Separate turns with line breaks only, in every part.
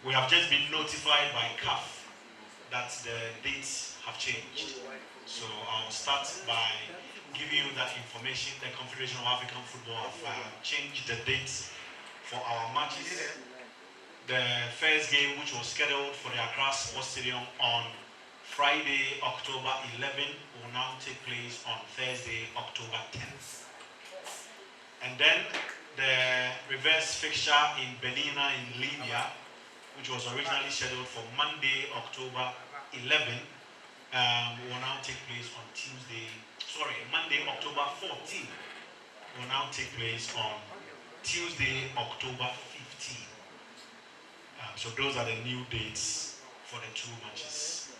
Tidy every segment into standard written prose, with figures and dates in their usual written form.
We have just been notified by CAF that the dates have changed. So I'll start by giving you that information. The Confederation of African Football have changed the dates for our matches. The first game, which was scheduled for the Accra Sports Stadium on Friday, October 11, will now take place on Thursday, October 10th. And then the reverse fixture in Benina in Libya, which was originally scheduled for Monday, October 11, will now take place on Monday, October 14, will now take place on Tuesday, October 15. So those are the new dates for the two matches.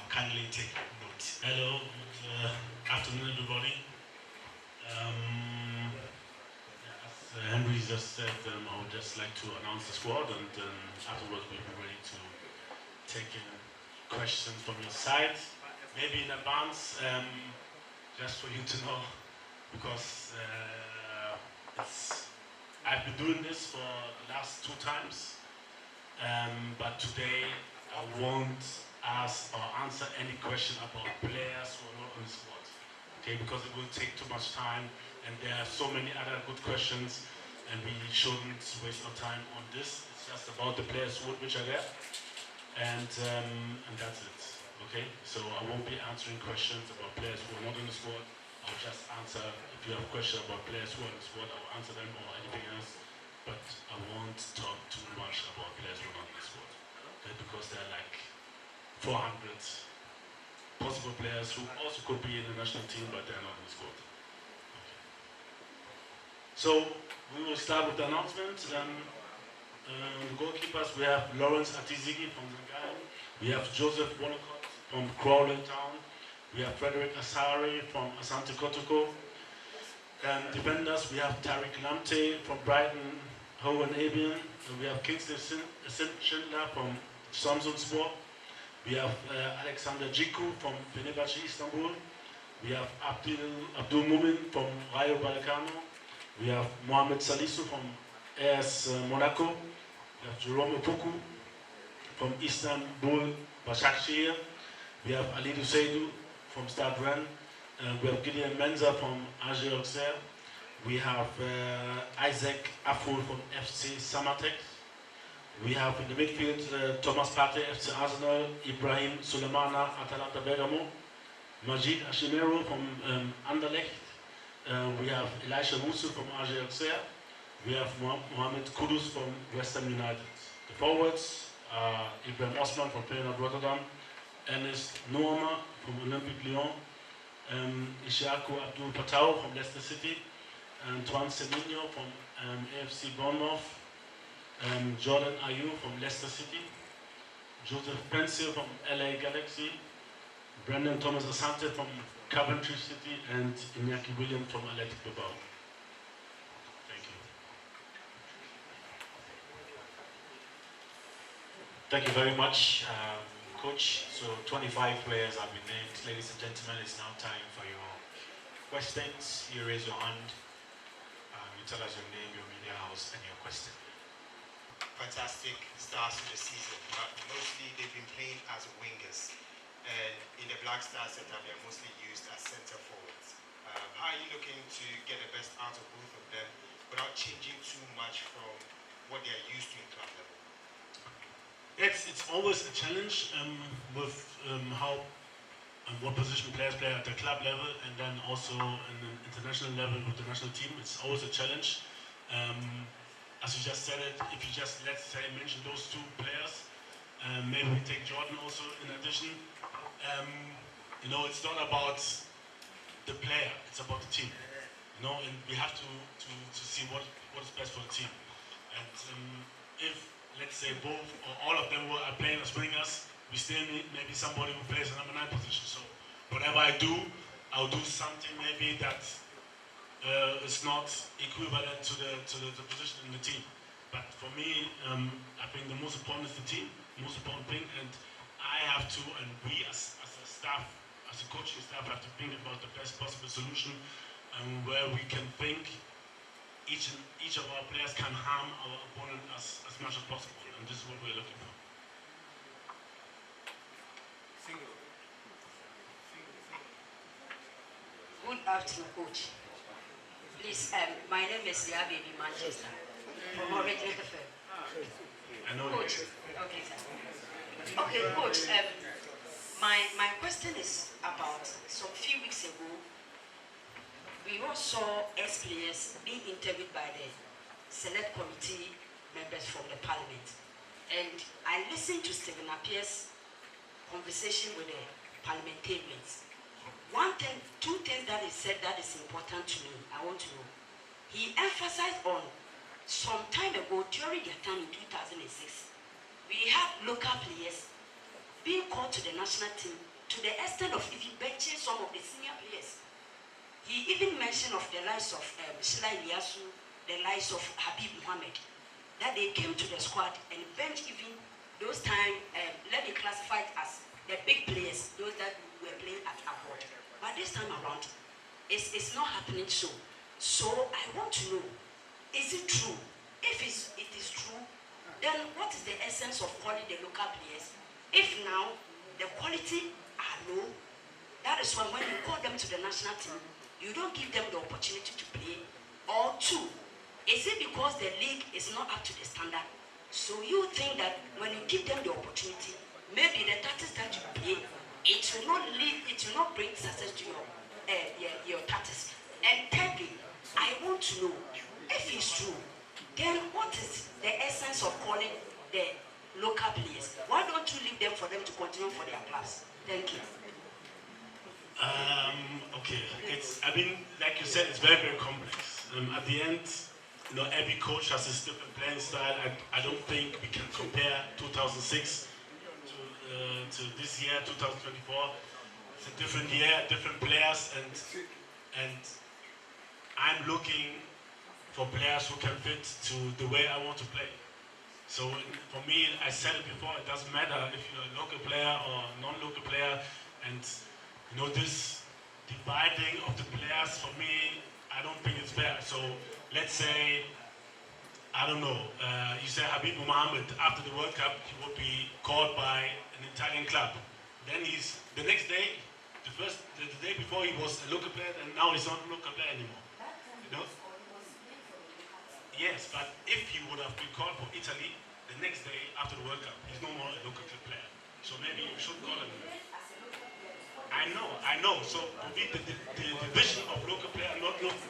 Kindly take note.
Hello, good afternoon, everybody. As Henry just said, I would just like to announce the squad, and afterwards we'll be ready to take questions from your side. Maybe in advance, just for you to know, because I've been doing this for the last 2 times, but today I won't ask or answer any question about players who are not on the squad, okay? Because it will take too much time, and there are so many other good questions, and we shouldn't waste our time on this. It's just about the players which are there, and that's it, okay? So I won't be answering questions about players who are not in the squad. I'll just answer, if you have questions about players who are in the squad, I'll answer them or anything else, but I won't talk too much about players who are not in the squad, okay? Because there are like 400 possible players who also could be in the national team, but they're not in the squad. Okay. So we will start with the announcement. The goalkeepers, we have Lawrence Atizigi from Zangari, we have Joseph Wallacott from Crawley Town, we have Frederick Asari from Asante Kotoko, and defenders, we have Tariq Lamte from Brighton Hove and Albion, and we have Kingsley Schindler from Samsung Sport. We have Alexander Jiku from Fenerbahce Istanbul. We have Abdul Mumin from Rayo Vallecano. We have Mohamed Salisu from AS Monaco. We have Jerome Opoku from Istanbul Başakşehir. We have Ali Seydu from Stade Rennes. We have Gideon Menza from AG Auxerre. We have Isaac Aful from FC Samatex. We have in the midfield Thomas Partey, FC Arsenal, Ibrahim Sulemana, Atalanta Bergamo, Majid Ashimero from Anderlecht. We have Elisha Musu from AG Auxerre. We have Mohamed Kudus from West Ham United. The forwards are Ibrahim Osman from Feyenoord Rotterdam, Enes Noama from Olympique Lyon, Ishaku Abdul Patau from Leicester City, Antoine Semenyo from AFC Bournemouth, Jordan Ayew from Leicester City, Joseph Pencil from LA Galaxy, Brandon Thomas Asante from Coventry City, and Iñaki Williams from Athletic Bilbao. Thank you.
Thank you very much, Coach. So 25 players have been named. Ladies and gentlemen, it's now time for your questions. You raise your hand. You tell us your name, your media house, and your question.
Fantastic starts to the season, but mostly they've been playing as wingers, and in the Black Star setup they're mostly used as centre forwards. How are you looking to get the best out of both of them without changing too much from what they are used to in club level?
It's always a challenge with how and what position players play at the club level, and then also in the international level with the national team. It's always a challenge. As you just said it, if you just, let's say, mention those 2 players, maybe we take Jordan also in addition. You know, it's not about the player, it's about the team. You know, and we have to see what is best for the team. And if, let's say, both or all of them are playing as wingers, we still need maybe somebody who plays a number 9 position. So whatever I do, I'll do something maybe that is not equivalent to the position in the team. But for me, I think the most important is the team, most important thing, and I have to, and we as a staff, as a coaching staff, have to think about the best possible solution, where we can think each of our players can harm our opponent as much as possible. and this is what we're looking for.
Good afternoon, Coach. Please, my name is Baby Manchester from Origin FM.
I know
Coach. Okay, sir. Okay, Coach. My question is about some few weeks ago. We all saw ex-players being interviewed by the select committee members from the parliament. And I listened to Stephen Appiah's conversation with the parliamentarians. Two things that he said that is important to me, I want to know. He emphasized on some time ago, during their time in 2006, we have local players being called to the national team to the extent of even benching some of the senior players. He even mentioned of the likes of Shila Iliasu, the likes of Habib Mohammed, that they came to the squad and benched even those time, let me classify it as the big players, those that were playing at abroad. But this time around, it's not happening so. So I want to know, is it true? If it is true, then what is the essence of calling the local players? If now the quality are low, that is why when you call them to the national team, you don't give them the opportunity to play. Or two, is it because the league is not up to the standard? So you think that when you give them the opportunity, maybe the tactics that you play, it will not bring success to your tactics. And thirdly, I want to know, if it's true, then what is the essence of calling the local players? Why don't you leave them for them to continue for their clubs? Thank you.
Okay, like you said, it's very, very complex. At the end, every coach has his different playing style. I don't think we can compare 2006 to this year, 2024. It's a different year, different players, and I'm looking for players who can fit to the way I want to play. So for me, I said it before, it doesn't matter if you're a local player or a non-local player, and this dividing of the players, for me, I don't think it's fair. So let's say, I don't know, you say Habib Mohammed, after the World Cup, he would be called by an Italian club. Then the next day, the day before he was a local player, and now he's not a local player anymore. Yes, but if he would have been called for Italy, the next day after the World Cup, he's no more a local player. So maybe you should call him. I know. So to be the division of local player and not local,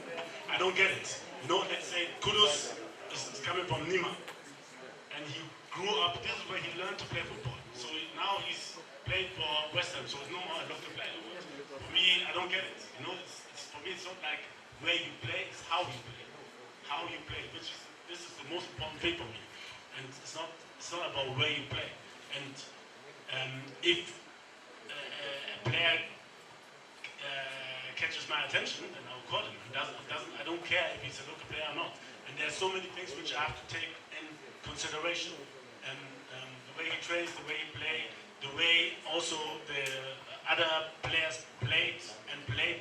I don't get it. Let's say Kudus is coming from Nima, and he grew up. This is where he learned to play football. So now he's playing for West Ham. So it's no more a local player. For me, I don't get it. For me, it's not like where you play; it's how you play. How you play, this is the most important thing for me, and it's not about where you play. And if a player catches my attention, then I'll call him. I don't care if he's a local player or not. And there's so many things which I have to take in consideration. And the way he trains, the way he plays, the way also the other players played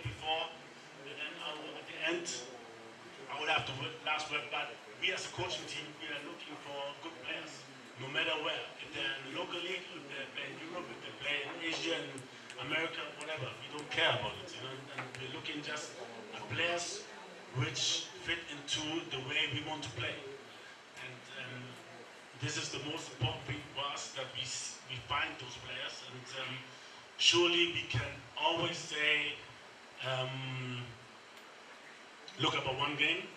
before. And then at the end, I would have to last word, but we as a coaching team, we are looking for good players, no matter where. If they're in the local league, if they play in Europe, if they play in Asia, in America, whatever, we don't care about it. And we're looking just at players which fit into the way we want to play. And this is the most important thing for us, that we find those players. And surely we can always say, look about one game,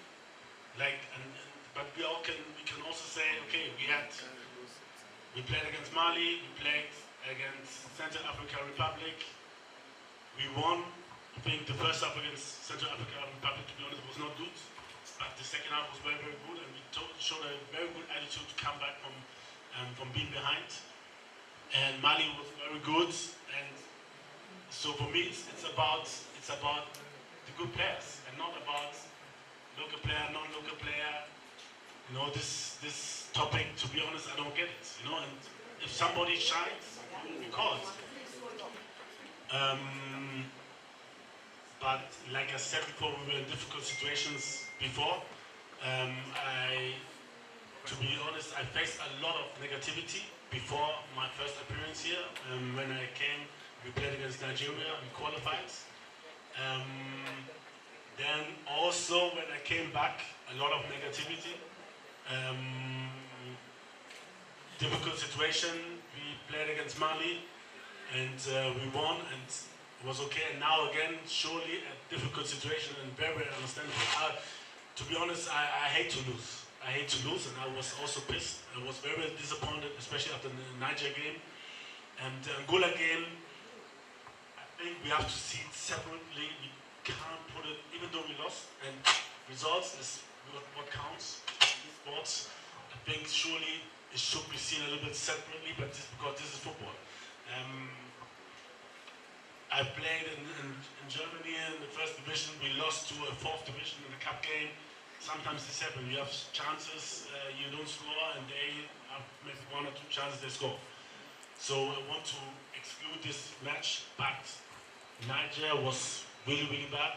but we can also say, okay, we played against Mali, we played against Central African Republic, we won. I think the first half against Central African Republic, to be honest, was not good, but the second half was very, very good, and we showed a very good attitude to come back from being behind. And Mali was very good, and so for me, it's about the good players, and not about local player, non-local player. This topic, to be honest, I don't get it. And if somebody shines, we call it. But like I said before, we were in difficult situations before. To be honest, I faced a lot of negativity before my first appearance here. When I came, we played against Nigeria, we qualified. Then also when I came back, a lot of negativity. Difficult situation. We played against Mali and we won and it was okay. And now again, surely a difficult situation and very, very understandable. To be honest, I hate to lose. I hate to lose, and I was also pissed. I was very disappointed, especially after the Niger game. And the Angola game, I think we have to see it separately. We can't put it, even though we lost, and results is what counts in sports. I think surely it should be seen a little bit separately, but because this is football. I played in Germany in the first division. We lost to a fourth division in the cup game. Sometimes this happens. You have chances, you don't score, and they have maybe one or two chances they score. So I want to exclude this match, but Niger was really, really bad.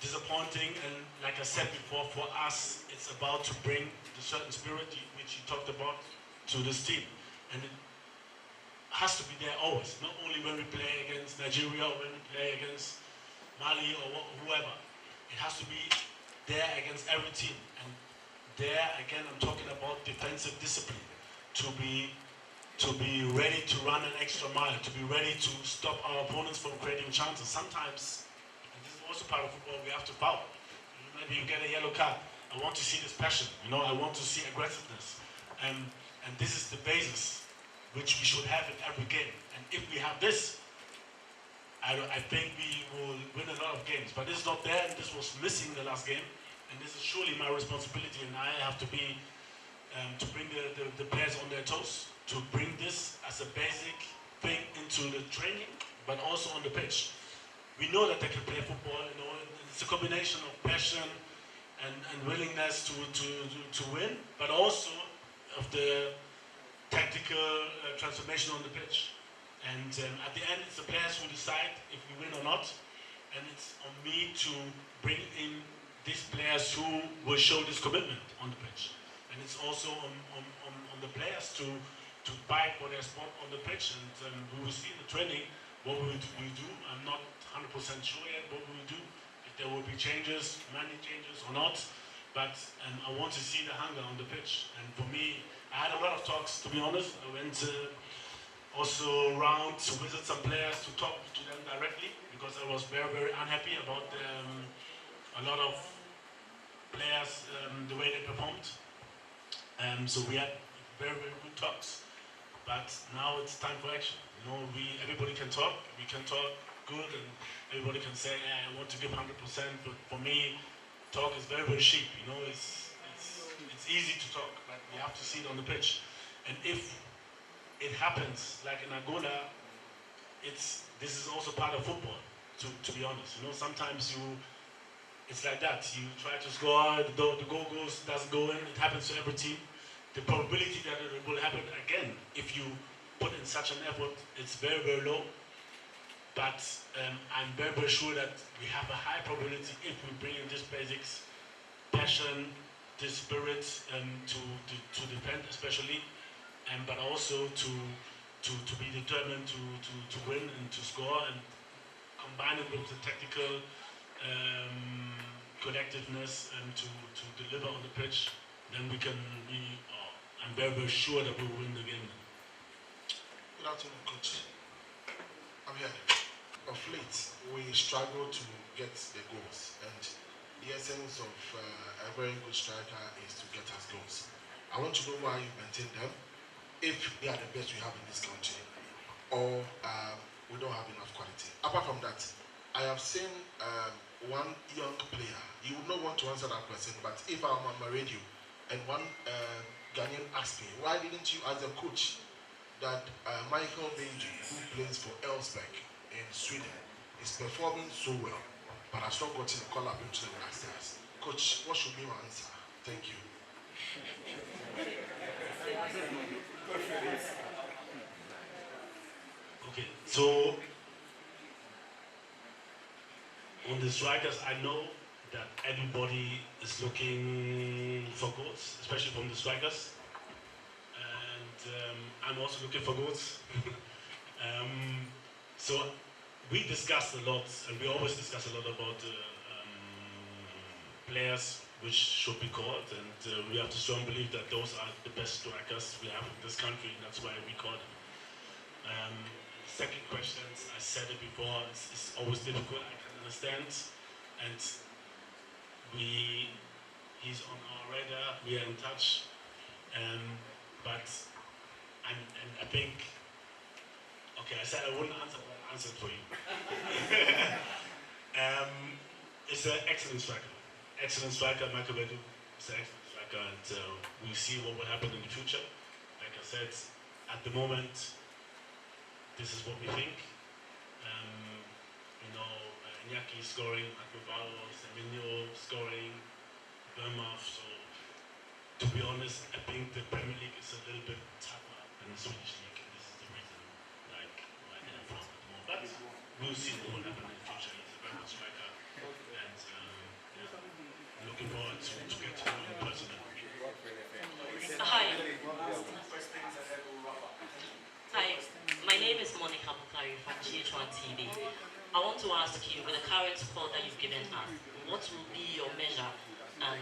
Disappointing, and like I said before, for us, it's about to bring the certain spirit which you talked about to this team. And it has to be there always, not only when we play against Nigeria or when we play against Mali or whoever. It has to be there against every team. And there, again, I'm talking about defensive discipline. To be ready to run an extra mile, to be ready to stop our opponents from creating chances. Sometimes, and this is also part of football, we have to foul. Maybe you get a yellow card. I want to see this passion, I want to see aggressiveness. And this is the basis which we should have in every game. And if we have this, I think we will win a lot of games. But this is not there, and this was missing the last game. And this is surely my responsibility, and I have to be, to bring the players on their toes, to bring this as a basic thing into the training, but also on the pitch. We know that they can play football, it's a combination of passion and willingness to win, but also of the tactical transformation on the pitch. And at the end, it's the players who decide if we win or not. And it's on me to bring in these players who will show this commitment on the pitch. And it's also on the players to fight for their spot on the pitch. And we will see in the training what we will do. I'm not 100% sure yet what we will do. If there will be changes, many changes or not. But I want to see the hunger on the pitch. And for me, I had a lot of talks, to be honest. I went also around to visit some players, to talk to them directly, because I was very, very unhappy about a lot of players, the way they performed. So we had very, very good talks. But now it's time for action. Everybody can talk, we can talk good, and everybody can say, I want to give 100%, but for me, talk is very, very cheap. It's easy to talk, but we have to see it on the pitch. And if it happens, like in Angola, this is also part of football, to be honest. Sometimes it's like that. You try to score, the goal doesn't go in, it happens to every team. The probability that it will happen again, if you put in such an effort, it's very, very low. But I'm very, very sure that we have a high probability if we bring in these basics, passion, this spirit to defend especially, but also to be determined to win and to score, and combine it with the tactical collectiveness and to deliver on the pitch. Then we can be, I'm very, very sure that we will win the game.
Good afternoon, Coach. I'm here. Of late, we struggle to get the goals, and the essence of a very good striker is to get us goals. I want to know why you maintain them, if they are the best we have in this country, or we don't have enough quality. Apart from that, I have seen one young player. You would not want to answer that question, but if I'm on my radio and one Ghanaian asked me, why didn't you ask the coach that Michael Benji, who plays for Elsbeck in Sweden, is performing so well, but has not gotten a call up into the Black Stars? Coach, what should be my answer? Thank you.
Okay, so on the strikers, I know that everybody is looking for goals, especially from the strikers. And I'm also looking for goals. So we discussed a lot, and we always discuss a lot about players which should be called, and we have to strongly believe that those are the best strikers we have in this country, and that's why we call them. Second question, I said it before, it's always difficult, I can understand, and he's on our radar, we are in touch, but and I think, okay, I said I wouldn't answer, but I answered for you. It's an excellent striker, Michael Bedu. It's an excellent striker, and we'll see what will happen in the future. Like I said, at the moment, this is what we think. Iñaki scoring, Akbabalo, Semenyo scoring, Bournemouth. So, to be honest, I think the Premier League is a little bit tougher than the Swedish League. This is the reason, like, why they're from at the moment. But we'll see what will happen in the future. He's a very good striker, and looking forward to get to know him personally.
Hi. Hi, my name is Monica Bukari from GH1 TV. I want to ask you, with the current squad that you've given us, what will be your measure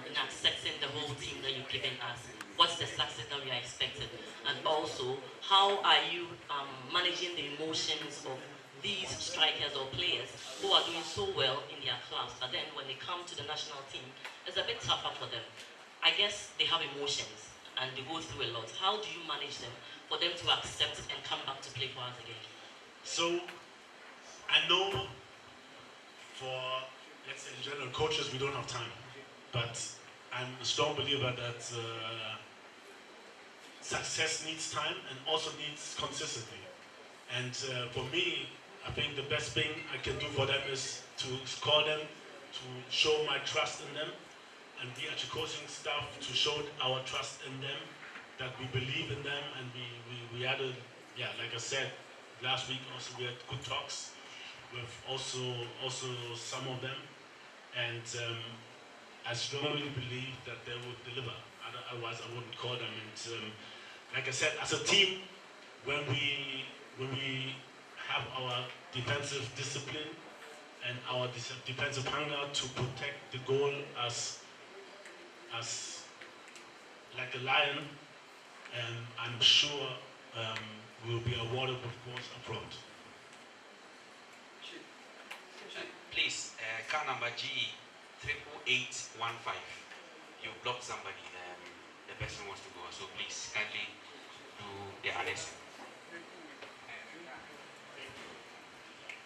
in accepting the whole team that you've given us? What's the success that we are expecting? And also, how are you managing the emotions of these strikers or players who are doing so well in their clubs, but then when they come to the national team, it's a bit tougher for them. I guess they have emotions and they go through a lot. How do you manage them for them to accept it and come back to play for us again?
So, I know for, let's say in general, coaches, we don't have time. But I'm a strong believer that success needs time and also needs consistency. And for me, I think the best thing I can do for them is to call them, to show my trust in them, and we as a coaching staff to show our trust in them, that we believe in them, and we had a, yeah, like I said, last week also we had good talks with also some of them, and I strongly believe that they would deliver. Otherwise, I wouldn't call them. And like I said, as a team, when we have our defensive discipline and our defensive hunger to protect the goal as like a lion, and I'm sure we'll be awarded with goals up front.
Please, car number G 88815. You blocked somebody. The person wants to go, so please kindly do the arrest.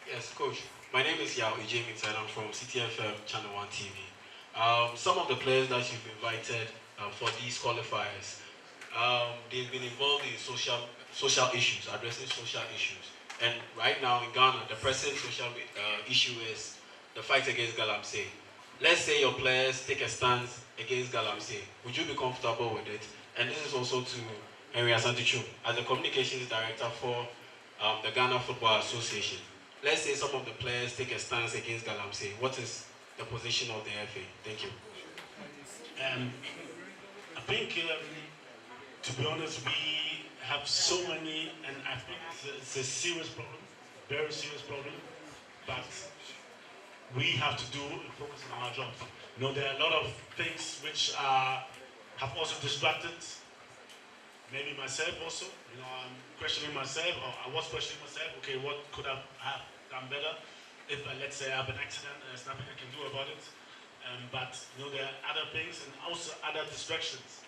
Yes, Coach. My name is Yao Ejimi, and I'm from CTFM Channel 1 TV. Some of the players that you've invited for these qualifiers, they've been involved in social issues, addressing social issues. And right now in Ghana, the present social issue is the fight against Galamsey. Let's say your players take a stance against Galamsey. Would you be comfortable with it? And this is also to Henry Asantichum, as the communications director for the Ghana Football Association. Let's say some of the players take a stance against Galamsey. What is the position of the FA? Thank you.
I think, to be honest, we have so many, and I think it's a serious problem, very serious problem, but we have to do and focus on our jobs. You know, there are a lot of things which have also distracted, maybe myself also. You know, I'm questioning myself, or I was questioning myself, okay, what could I have done better? If, let's say, I have an accident, there's nothing I can do about it. But, you know, there are other things and also other distractions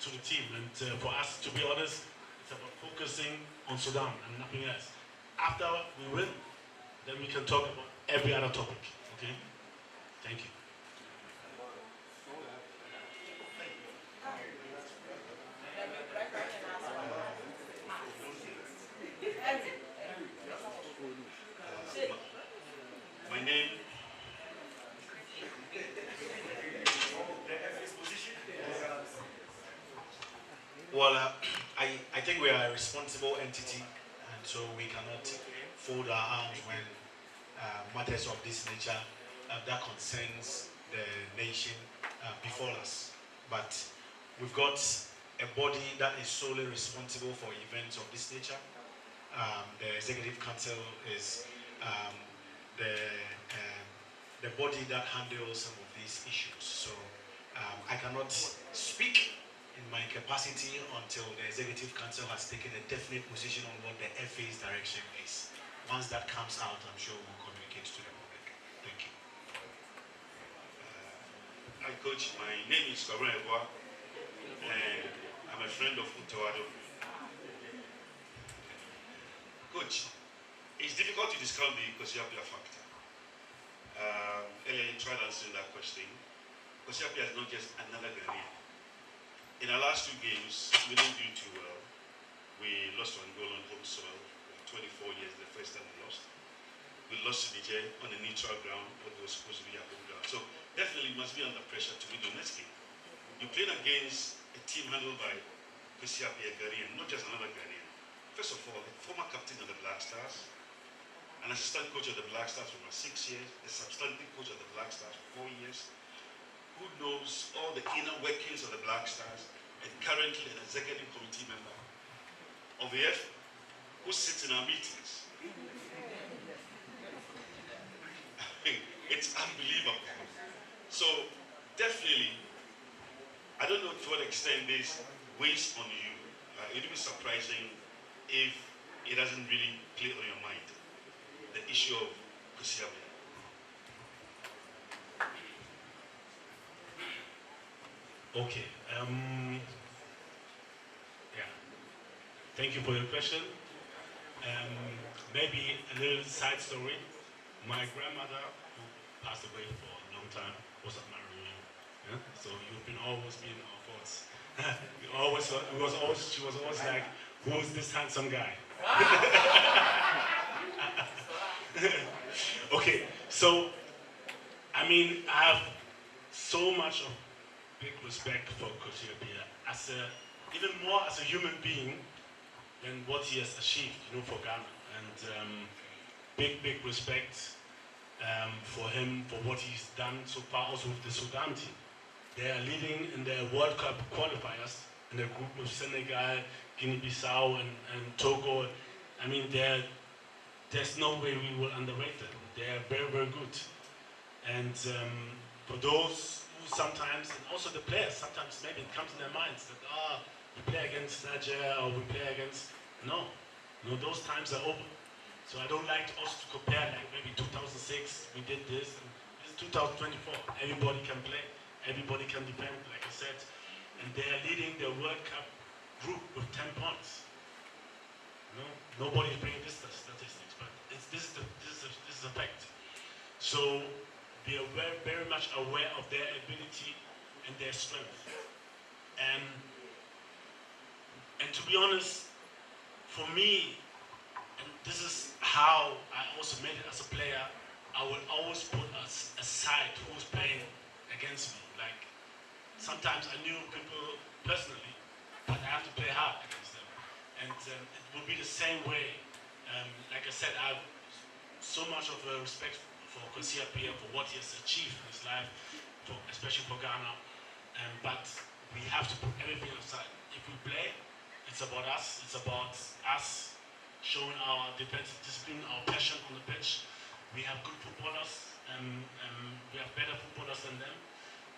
to the team. And for us, to be honest, it's about focusing on Sudan and nothing else. After we win, then we can talk about every other topic. Okay? Thank you.
My name. Well, I think we are a responsible entity, and so we cannot fold our arms when matters of this nature that concerns the nation before us. But we've got a body that is solely responsible for events of this nature. The Executive Council is the body that handles some of these issues. So I cannot speak in my capacity until the Executive Council has taken a definite position on what the FA's direction is. Once that comes out, I'm sure we'll communicate to the public. Thank you.
Hi, Coach. My name is Kabran Ebwa, and I'm a friend of Otto Addo. Coach, it's difficult to discount the Kosiapia factor. Earlier, you tried answering that question. Kosiapia is not just another Ghanaian. In our last 2 games, we didn't do too well. We lost to Angola on home soil. 24 years, the first time we lost. We lost to Niger on a neutral ground, what was supposed to be a home ground. So definitely must be under pressure to win the next game. You played against a team handled by Kosiapia Ghanaian, not just another Ghanaian. First of all, the former captain of the Black Stars, an assistant coach of the Black Stars for 6 years, a substantive coach of the Black Stars for 4 years, who knows all the inner workings of the Black Stars, and currently an executive committee member of the F, who sits in our meetings. It's unbelievable. So definitely, I don't know to what extent this weighs on you. It will be surprising if it doesn't really play on your mind, the issue of Kosiapia.
Okay. Yeah. Thank you for your question. Maybe a little side story. My grandmother, who passed away for a long time, was at my reunion. Yeah? So you've always been in our thoughts. She was always like, "Who's this handsome guy?" Okay, so I mean, I have so much of big respect for Kosiapia even more as a human being than what he has achieved, for Ghana. And big respect for him, for what he's done so far, also with the Sudan team. They are leading in the World Cup qualifiers in a group of Senegal, Guinea-Bissau, and Togo. I mean, there's no way we will underrate them. They are very good. And for those who sometimes, and also the players, sometimes maybe it comes in their minds that, we play against Nigeria or we play against, no, those times are over. So I don't like us to compare, like maybe 2006, we did this, and this is 2024. Everybody can play, everybody can defend, like I said. And they are leading the World Cup group with 10 points. Nobody is bringing this statistics, but this is a fact. So we are very much aware of their ability and their strength. And to be honest, for me, and this is how I also made it as a player, I will always put us aside who's playing against me. Like, sometimes I knew people personally, but I have to play hard against them. And it will be the same way. Like I said, I have so much of a respect for Kosiapia, for what he has achieved in his life, especially for Ghana. But we have to put everything aside. If we play, it's about us. It's about us showing our defensive discipline, our passion on the pitch. We have good footballers, we have better footballers than them.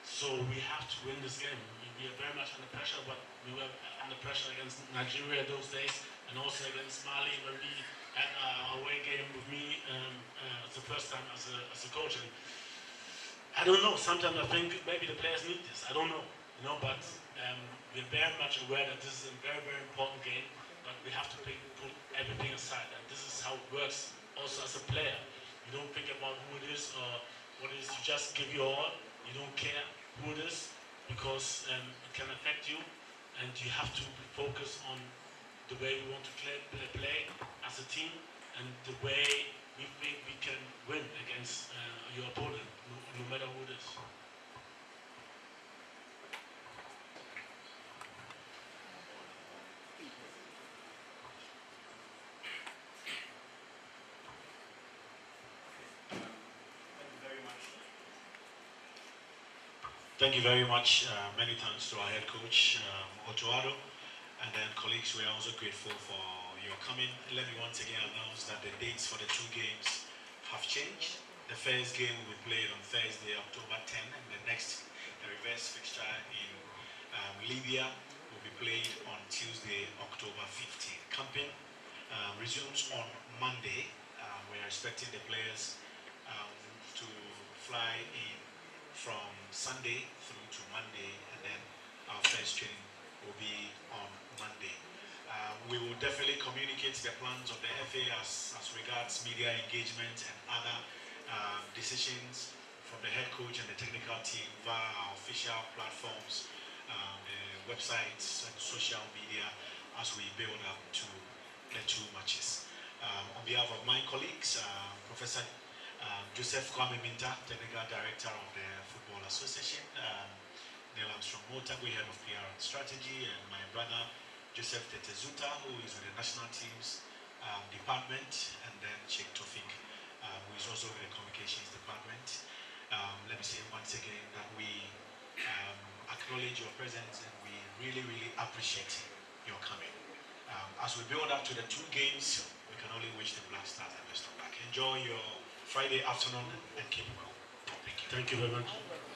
So we have to win this game. We are very much under pressure, but we were under pressure against Nigeria those days, and also against Mali when we had our away game with me. It's the first time as a coach. And I don't know. Sometimes I think maybe the players need this. I don't know. But we're very much aware that this is a very important game. But we have to put everything aside, and this is how it works. Also as a player, you don't think about who it is or what it is. You just give your all. You don't care who it is, because it can affect you, and you have to focus on the way we want to play as a team, and the way we think we can win against your opponent, no matter who it is.
Thank you very much. Many thanks to our head coach, Otto Addo, and then colleagues. We are also grateful for your coming. Let me once again announce that the dates for the two games have changed. The first game will be played on Thursday, October 10, and the next, the reverse fixture in Libya, will be played on Tuesday, October 15. Camping resumes on Monday. We are expecting the players to fly in from Sunday through to Monday, and then our first training will be on Monday. We will definitely communicate the plans of the FA as regards media engagement and other decisions from the head coach and the technical team via our official platforms, the websites and social media as we build up to the two matches. On behalf of my colleagues, Professor Joseph Kwame Minta, Technical Director of the Football Association, Neil Armstrong-Motagu, Head of PR and Strategy, and my brother Joseph Tetezuta, who is with the National Teams Department, and then Sheikh Tofik, who is also with the Communications Department. Let me say once again that we acknowledge your presence and we really, really appreciate your coming. As we build up to the two games, we can only wish the Black Stars the best of luck. Enjoy your Friday afternoon and keep well. Thank you.
Thank you very much.